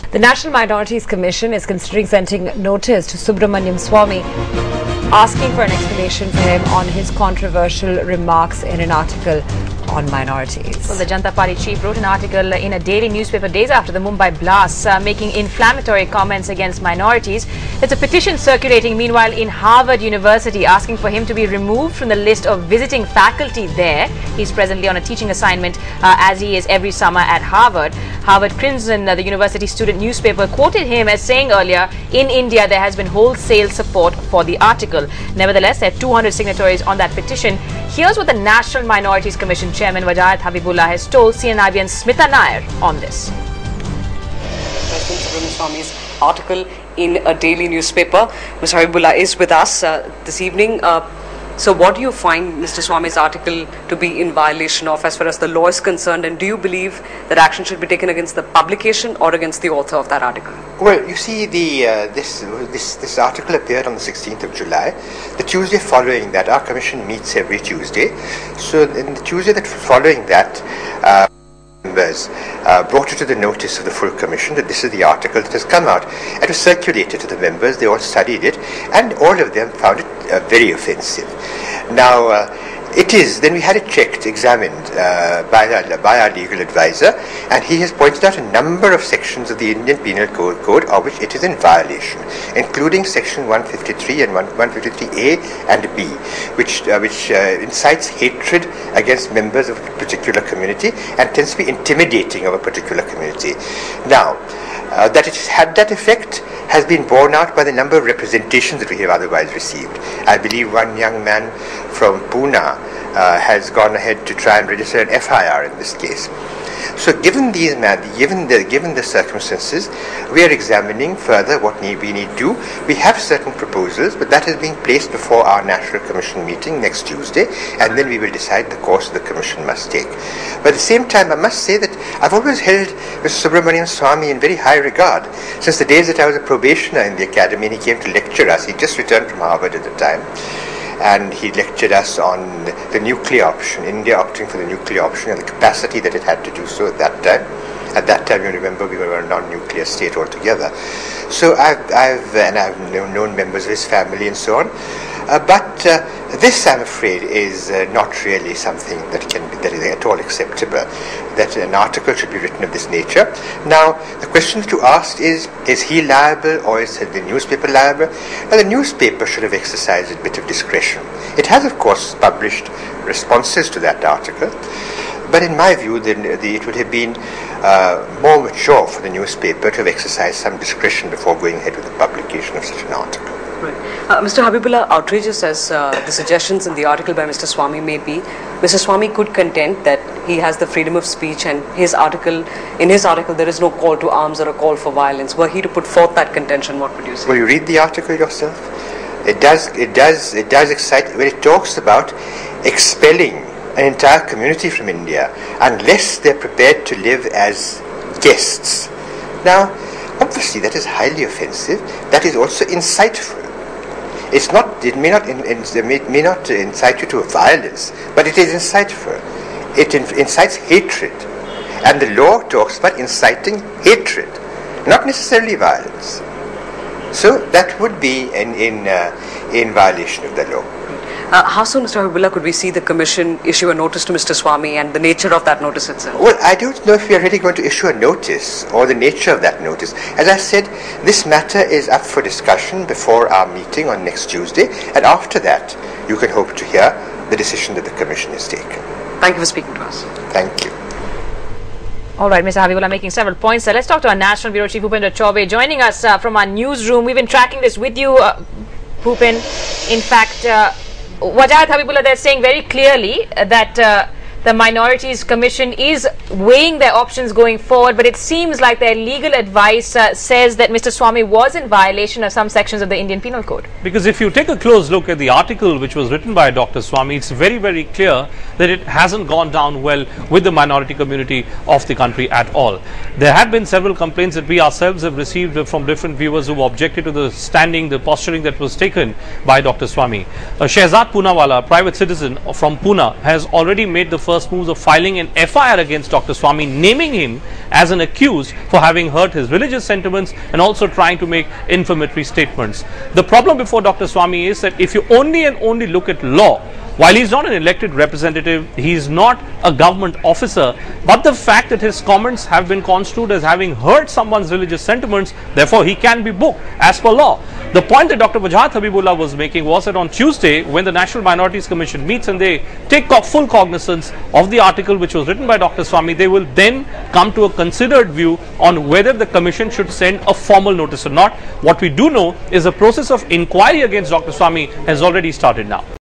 The National Minorities Commission is considering sending notice to Subramaniam Swamy, asking for an explanation for him on his controversial remarks in an article on minorities. Well, the Janata Party chief wrote an article in a daily newspaper days after the Mumbai blasts, making inflammatory comments against minorities. There's a petition circulating meanwhile in Harvard University asking for him to be removed from the list of visiting faculty there. He's presently on a teaching assignment as he is every summer at Harvard. Harvard Crimson, the university student newspaper, quoted him as saying earlier, in India there has been wholesale support for the article. Nevertheless, there are 200 signatories on that petition. Here's what the National Minorities Commission Chairman Wajahat Habibullah has told CNN-IBN's Smita Nair on this. President Subramaniam Swamy's article in a daily newspaper. Mr. Habibullah is with us this evening. So what do you find Mr. Swamy's article to be in violation of as far as the law is concerned, and do you believe that action should be taken against the publication or against the author of that article? Well, you see, this article appeared on the 16th of July. The Tuesday following that, our commission meets every Tuesday. So in the Tuesday that following that, members brought it to the notice of the full commission that this is the article that has come out. It was circulated to the members. They all studied it, and all of them found it very offensive. Now, then we had it checked, examined by our legal advisor, and he has pointed out a number of sections of the Indian Penal Code of which it is in violation, including section 153 and 153A and B, which incites hatred against members of a particular community and tends to be intimidating of a particular community. Now, that it has had that effect has been borne out by the number of representations that we have otherwise received. I believe one young man from Pune has gone ahead to try and register an FIR in this case. So given the circumstances, we are examining further what we need to do. We have certain proposals, but that is being placed before our National Commission meeting next Tuesday, and then we will decide the course the Commission must take. But at the same time, I must say that I've always held Mr. Subramaniam Swamy in very high regard. Since the days that I was a probationer in the academy and he came to lecture us, he just returned from Harvard at the time, and he lectured us on the nuclear option, India opting for the nuclear option and the capacity that it had to do so at that time. At that time, you remember, we were a non-nuclear state altogether. So I've known members of his family and so on. But this, I'm afraid, is not really something that is at all acceptable, that an article should be written of this nature. Now, the question to ask is he liable or is the newspaper liable? Now, the newspaper should have exercised a bit of discretion. It has, of course, published responses to that article, but in my view, it would have been more mature for the newspaper to have exercised some discretion before going ahead with the publication of such an article. Right. Mr. Habibullah, outrageous as the suggestions in the article by Mr. Swamy may be, Mr. Swamy could contend that he has the freedom of speech, and in his article there is no call to arms or a call for violence. Were he to put forth that contention, what would you say? Well, you read the article yourself. It does excite when it talks about expelling an entire community from India unless they're prepared to live as guests. Now, obviously that is highly offensive. That is also insightful. It may not incite you to violence, but it is insightful. It incites hatred, and the law talks about inciting hatred, not necessarily violence. So that would be in violation of the law. How soon, Mr. Habibullah, could we see the Commission issue a notice to Mr. Swamy, and the nature of that notice itself? Well, I don't know if we are really going to issue a notice or the nature of that notice. As I said, this matter is up for discussion before our meeting on next Tuesday, and after that, you can hope to hear the decision that the Commission has taken. Thank you for speaking to us. Thank you. All right, Mr. Habibullah making several points. Let's talk to our National Bureau Chief, Bhupendra Chaubey, joining us from our newsroom. We've been tracking this with you, Bhupen. In fact, Wajahat Habibullah, they're saying very clearly that the Minorities Commission is weighing their options going forward, but it seems like their legal advice says that Mr. Swamy was in violation of some sections of the Indian Penal Code. Because if you take a close look at the article which was written by Dr. Swamy, it's very, very clear that it hasn't gone down well with the minority community of the country at all. There have been several complaints that we ourselves have received from different viewers who objected to the standing, the posturing that was taken by Dr. Swamy. Shehzad Poonawala, a private citizen from Pune, has already made the first moves of filing an FIR against Dr. Swamy, naming him as an accused for having hurt his religious sentiments and also trying to make inflammatory statements. The problem before Dr. Swamy is that if you only look at law, while he's not an elected representative, he's not a government officer, but the fact that his comments have been construed as having hurt someone's religious sentiments, therefore he can be booked as per law. The point that Dr. Wajahat Habibullah was making was that on Tuesday, when the National Minorities Commission meets and they take full cognizance of the article which was written by Dr. Swamy, they will then come to a considered view on whether the commission should send a formal notice or not. What we do know is the process of inquiry against Dr. Swamy has already started now.